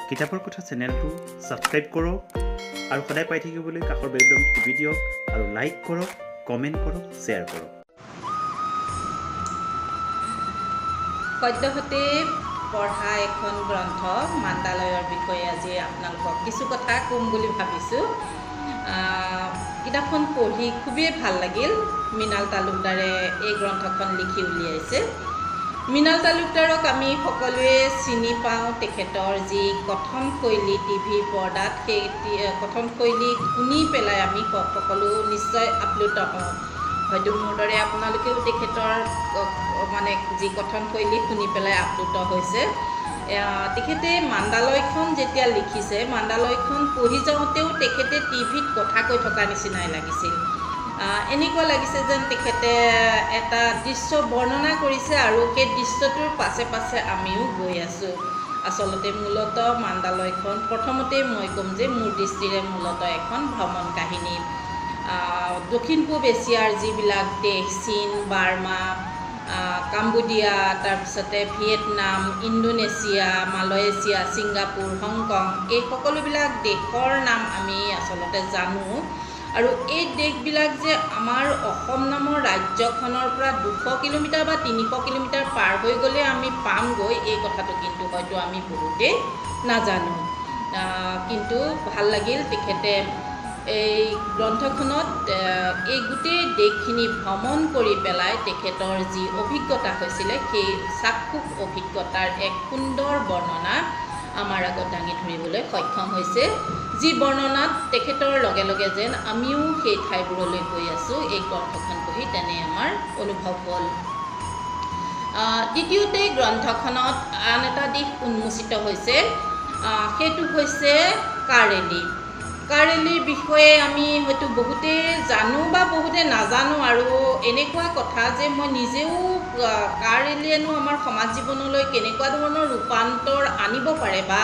কিতাপৰ কথা চেনেলটো ছাবস্ক্ৰাইব কৰক আৰু সদায় পাই থাকিবলৈ কাষৰ বেল বাটনটো টিপি দিয়ক আৰু লাইক কৰক, কমেণ্ট কৰক, শ্বেয়াৰ কৰক। সদ্যহতে পঢ়া এখন গ্ৰন্থ মান্দালয়ৰ বিষয়ে আজি আপোনালোকক কিছু কথা ক'ম বুলি ভাবিছোঁ। কিতাপখন পঢ়ি খুবেই ভাল লাগিল। মৃণাল তালুকদাৰে এই গ্ৰন্থখন লিখি উলিয়াইছে। মৃণাল তালুকদাৰক আমি সকলোৱে চিনি পাওঁ। তেখেতৰ যি কথনশৈলী টিভি পৰ্দাত, সেই কথনশৈলী শুনি পেলাই আমি সকলো নিশ্চয় আপ্লুত হওঁ। হয়তো মোৰ দৰে আপোনালোকেও তেখেতৰ যি কথনশৈলী শুনি পেলাই আপ্লুত হৈছে। তেখেতে মান্দালয়খন যেতিয়া লিখিছে, মান্দালয়খন পঢ়ি যাওঁতেও তেখেতে টিভিত কথা কৈ থকা নিচিনাই লাগিছিল। এনেকুৱা লাগিছে যেন তেখেতে এটা দৃশ্য বৰ্ণনা কৰিছে আৰু সেই দৃশ্যটোৰ পাছে পাছে আমিও গৈ আছোঁ। আচলতে মূলতঃ মান্দালয়খন প্ৰথমতেই মই ক'ম যে মোৰ দৃষ্টিৰে মূলতঃ এখন ভ্ৰমণ কাহিনী। দক্ষিণ পূব এছিয়াৰ যিবিলাক দেশ, চীন, বাৰ্মা, কাম্বোডিয়া, তাৰপিছতে Vietnam, Indonesia, Malaysia, Singapore, Hong Kong, এই সকলোবিলাক দেশৰ নাম আমি আচলতে জানো। আৰু এই দেশবিলাক যে আমাৰ অসম নামৰ ৰাজ্যখনৰ পৰা 200 কিলোমিটাৰ বা 300 কিলোমিটাৰ পাৰ হৈ গ'লে আমি পামগৈ, এই কথাটো কিন্তু হয়তো আমি বহুতেই নাজানো। কিন্তু ভাল লাগিল তেখেতে এই গ্ৰন্থখনত এই গোটেই দেশখিনি ভ্ৰমণ কৰি পেলাই তেখেতৰ যি অভিজ্ঞতা হৈছিলে, সেই চাক্ষুষ অভিজ্ঞতাৰ এক সুন্দৰ বৰ্ণনা আমাৰ আগত দাঙি ধৰিবলৈ সক্ষম হৈছে। যি বৰ্ণনাত তেখেতৰ লগে লগে যেন আমিও সেই ঠাইবোৰলৈ গৈ আছোঁ, এই গ্ৰন্থখন পঢ়ি তেনে আমাৰ অনুভৱ হ'ল। দ্বিতীয়তে গ্ৰন্থখনত আন এটা দিশ উন্মোচিত হৈছে, সেইটো হৈছে কাৰ ৰেলী। কাৰ ৰেলীৰ বিষয়ে আমি হয়তো বহুতেই জানো বা বহুতে নাজানো। আৰু এনেকুৱা কথা যে মই নিজেও কাৰ ৰেলীয়েনো আমাৰ সমাজ জীৱনলৈ কেনেকুৱা ধৰণৰ ৰূপান্তৰ আনিব পাৰে বা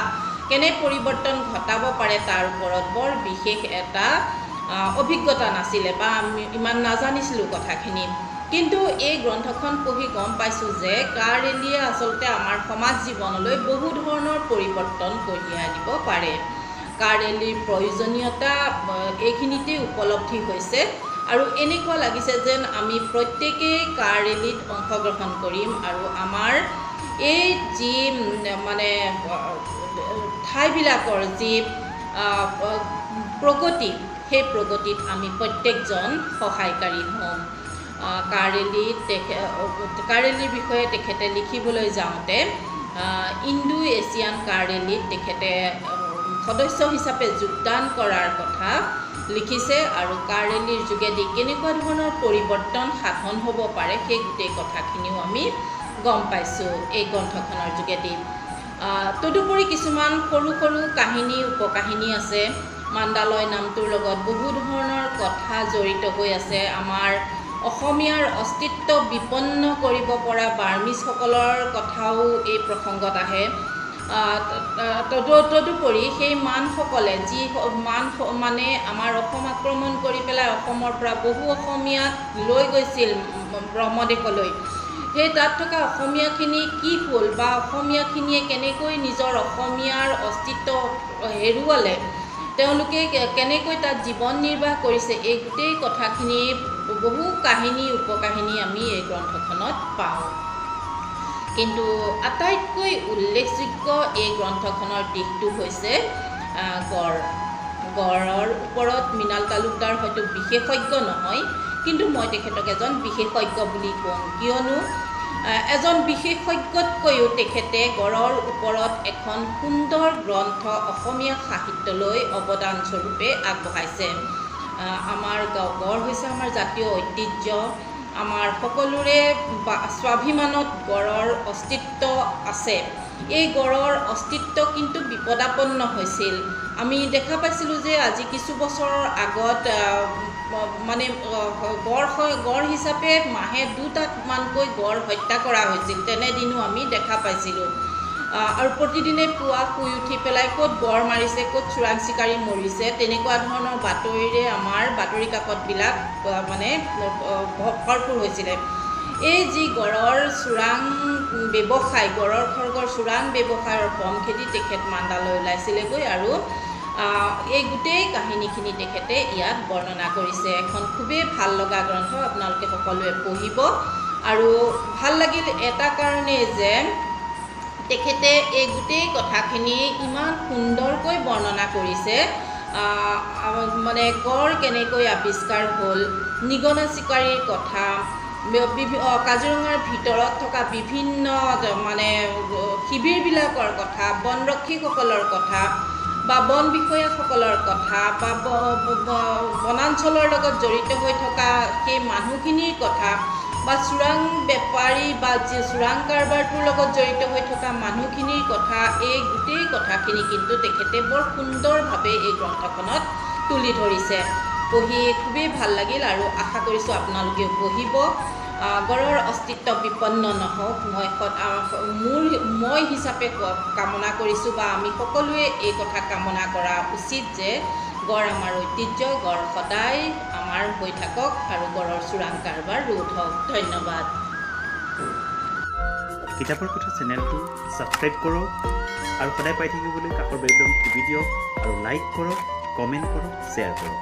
কেনে পৰিৱৰ্তন ঘটাব পাৰে, তাৰ ওপৰত বৰ বিশেষ এটা অভিজ্ঞতা নাছিলে বা আমি ইমান নাজানিছিলোঁ কথাখিনি। কিন্তু এই গ্ৰন্থখন পঢ়ি গম পাইছোঁ যে কাৰ ৰেলীয়ে আচলতে আমাৰ সমাজ জীৱনলৈ বহু ধৰণৰ পৰিৱৰ্তন কঢ়িয়াই আনিব পাৰে। কাৰ ৰেলীৰ প্ৰয়োজনীয়তা এইখিনিতেই উপলব্ধি হৈছে আৰু এনেকুৱা লাগিছে যেন আমি প্ৰত্যেকেই কাৰ ৰেলীত অংশগ্ৰহণ কৰিম আৰু আমাৰ এই যি ঠাইবিলাকৰ যি প্ৰগতি, সেই প্ৰগতিত আমি প্ৰত্যেকজন সহায়কাৰী হ'ম। কাৰ ৰেলীৰ বিষয়ে তেখেতে লিখিবলৈ যাওঁতে ইণ্ডো এছিয়ান কাৰ ৰেলীত তেখেতে সদস্য হিচাপে যোগদান কৰাৰ কথা লিখিছে আৰু কাৰ ৰেলীৰ যোগেদি কেনেকুৱা ধৰণৰ পৰিৱৰ্তন সাধন হ'ব পাৰে, সেই গোটেই কথাখিনিও আমি গম পাইছোঁ এই গ্ৰন্থখনৰ যোগেদি। তদুপৰি কিছুমান সৰু সৰু কাহিনী, উপকাহিনী আছে। মান্দালয় নামটোৰ লগত বহু ধৰণৰ কথা জড়িত হৈ আছে। আমাৰ অসমীয়াৰ অস্তিত্ব বিপন্ন কৰিব পৰা বাৰ্মিজসকলৰ কথাও এই প্ৰসংগত আহে। তদুপৰি সেই মানসকলে যি আমাৰ অসম আক্ৰমণ কৰি পেলাই অসমৰ পৰা বহু অসমীয়াক লৈ গৈছিল ব্ৰহ্মদেশলৈ, সেই তাত থকা অসমীয়াখিনি কি হ'ল বা অসমীয়াখিনিয়ে কেনেকৈ নিজৰ অসমীয়াৰ অস্তিত্ব হেৰুৱালে, তেওঁলোকে কেনেকৈ তাত জীৱন নিৰ্বাহ কৰিছে, এই গোটেই কথাখিনি বহু কাহিনী, উপকাহিনী আমি এই গ্ৰন্থখনত পাওঁ। কিন্তু আটাইতকৈ উল্লেখযোগ্য এই গ্ৰন্থখনৰ দিশটো হৈছে গড়। গড়ৰ ওপৰত মৃণাল তালুকদাৰ হয়তো বিশেষজ্ঞ নহয়, কিন্তু মই তেখেতক এজন বিশেষজ্ঞ বুলি কওঁ। কিয়নো এজন বিশেষজ্ঞতকৈও তেখেতে গড়ৰ ওপৰত এখন সুন্দৰ গ্ৰন্থ অসমীয়া সাহিত্যলৈ অৱদান স্বৰূপে আগবঢ়াইছে। আমাৰ গড় হৈছে আমাৰ জাতীয় ঐতিহ্য। আমাৰ সকলোৰে স্বাভিমানত গড়ৰ অস্তিত্ব আছে। এই গড়ৰ অস্তিত্ব কিন্তু বিপদাপন্ন হৈছিল। আমি দেখা পাইছিলোঁ যে আজি কিছু বছৰৰ আগত গড় হিচাপে মাহে 2টামানকৈ গড় হত্যা কৰা হৈছিল, তেনেদিনো আমি দেখা পাইছিলোঁ। আৰু প্ৰতিদিনে পুৱা শুই উঠি পেলাই ক'ত গড় মাৰিছে, ক'ত চোৰাং চিকাৰী মৰিছে, তেনেকুৱা ধৰণৰ বাতৰিৰে আমাৰ বাতৰি কাকতবিলাক ভৰপূৰ হৈছিলে। এই যি গড়ৰ চোৰাং ব্যৱসায় গড়ৰ খৰ্গৰ চোৰাং ব্যৱসায়ৰ বন খেদি তেখেত মান্দালৈ ওলাইছিলেগৈ আৰু এই গোটেই কাহিনীখিনি তেখেতে ইয়াত বৰ্ণনা কৰিছে। এখন খুবেই ভাল লগা গ্ৰন্থ, আপোনালোকে সকলোৱে পঢ়িব। আৰু ভাল লাগিল এটা কাৰণেই যে তেখেতে এই গোটেই কথাখিনি ইমান সুন্দৰকৈ বৰ্ণনা কৰিছে। মানে গড় কেনেকৈ আৱিষ্কাৰ হ'ল, নিগনা চিকাৰীৰ কথা, কাজিৰঙাৰ ভিতৰত থকা বিভিন্ন মানে শিবিৰবিলাকৰ কথা, বনৰক্ষীসকলৰ কথা বা বন বিষয়াসকলৰ কথা বা বনাঞ্চলৰ লগত জড়িত হৈ থকা সেই মানুহখিনিৰ কথা বা চোৰাং বেপাৰী বা চোৰাং কাৰবাৰটোৰ লগত জড়িত হৈ থকা মানুহখিনিৰ কথা, এই গোটেই কথাখিনি কিন্তু তেখেতে বৰ সুন্দৰভাৱে এই গ্ৰন্থখনত তুলি ধৰিছে। পঢ়ি খুবেই ভাল লাগিল আৰু আশা কৰিছোঁ আপোনালোকেও পঢ়িব। গড়ৰ অস্তিত্ব বিপন্ন নহওক, মই হিচাপে কামনা কৰিছোঁ বা আমি সকলোৱে এই কথা কামনা কৰা উচিত যে গড় আমাৰ ঐতিহ্য, গড় সদায় আমাৰ হৈ থাকক আৰু গড়ৰ চোৰাং কাৰবাৰ ৰোধ হওক। ধন্যবাদ। কিতাপৰ কথা চেনেলটো ছাবস্ক্ৰাইব কৰক আৰু সদায় পাই থাকিবলৈ কাষৰ বেল বাটনটো টিপি দিয়ক আৰু লাইক কৰক, কমেণ্ট কৰক, শ্বেয়াৰ কৰক।